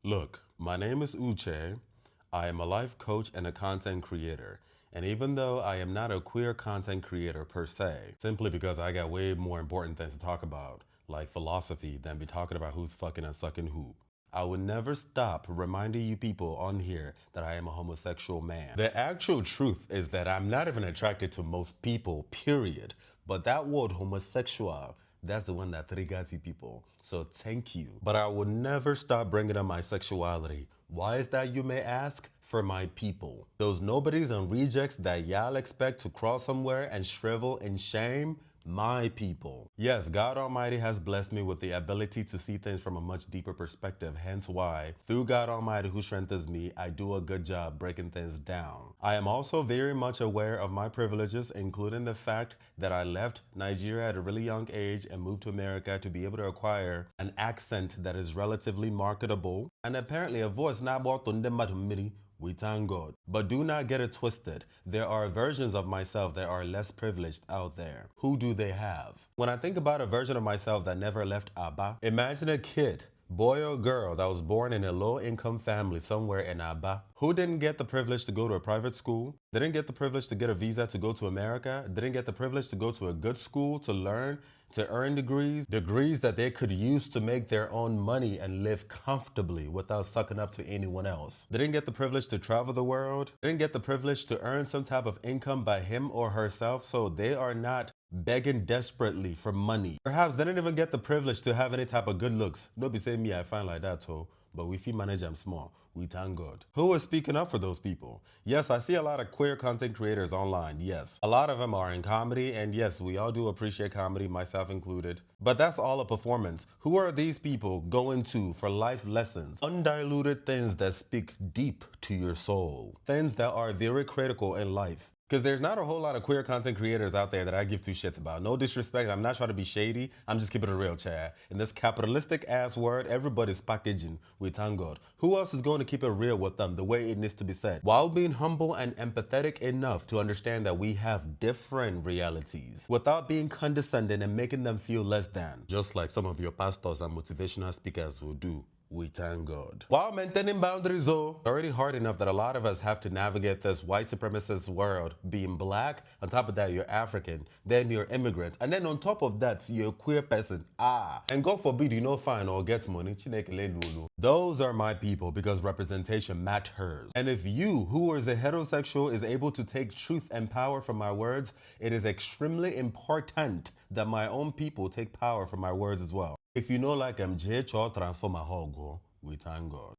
Look, my name is Uche. I am a life coach and a content creator. And even though I am not a queer content creator per se, simply because I got way more important things to talk about, like philosophy, than be talking about who's fucking and sucking who, I would never stop reminding you people on here that I am a homosexual man. The actual truth is that I'm not even attracted to most people, period. But that word homosexual, that's the one that triggers you people. So thank you. But I will never stop bringing up my sexuality. Why is that, you may ask? For my people. Those nobodies and rejects that y'all expect to crawl somewhere and shrivel in shame, my people. Yes, God Almighty has blessed me with the ability to see things from a much deeper perspective, hence why, through God Almighty who strengthens me, I do a good job breaking things down. I am also very much aware of my privileges, including the fact that I left Nigeria at a really young age and moved to America to be able to acquire an accent that is relatively marketable, and apparently a voice na we thank God. But do not get it twisted. There are versions of myself that are less privileged out there. Who do they have? When I think about a version of myself that never left Aba, imagine a kid, boy or girl, that was born in a low-income family somewhere in Aba, who didn't get the privilege to go to a private school, didn't get the privilege to get a visa to go to America, didn't get the privilege to go to a good school to learn, to earn degrees that they could use to make their own money and live comfortably without sucking up to anyone else. They didn't get the privilege to travel the world. They didn't get the privilege to earn some type of income by him or herself, so they are not begging desperately for money. Perhaps they didn't even get the privilege to have any type of good looks. Don't be saying me, I find like that too. But we feel manage them small. We thank God. Who is speaking up for those people? Yes, I see a lot of queer content creators online, yes. A lot of them are in comedy, and yes, we all do appreciate comedy, myself included. But that's all a performance. Who are these people going to for life lessons? Undiluted things that speak deep to your soul. Things that are very critical in life. Because there's not a whole lot of queer content creators out there that I give two shits about. No disrespect, I'm not trying to be shady. I'm just keeping it real, Chad. In this capitalistic ass world, everybody's packaging with thank God. Who else is going to keep it real with them the way it needs to be said? While being humble and empathetic enough to understand that we have different realities without being condescending and making them feel less than. Just like some of your pastors and motivational speakers will do. We thank God. While maintaining boundaries though, it's already hard enough that a lot of us have to navigate this white supremacist world, being black, on top of that you're African, then you're immigrant, and then on top of that you're a queer person. And God forbid you know fine or get money. Those are my people because representation matters. And if you, who is a heterosexual, is able to take truth and power from my words, it is extremely important that my own people take power from my words as well. If you know like MJ or transform a whole go, we thank God.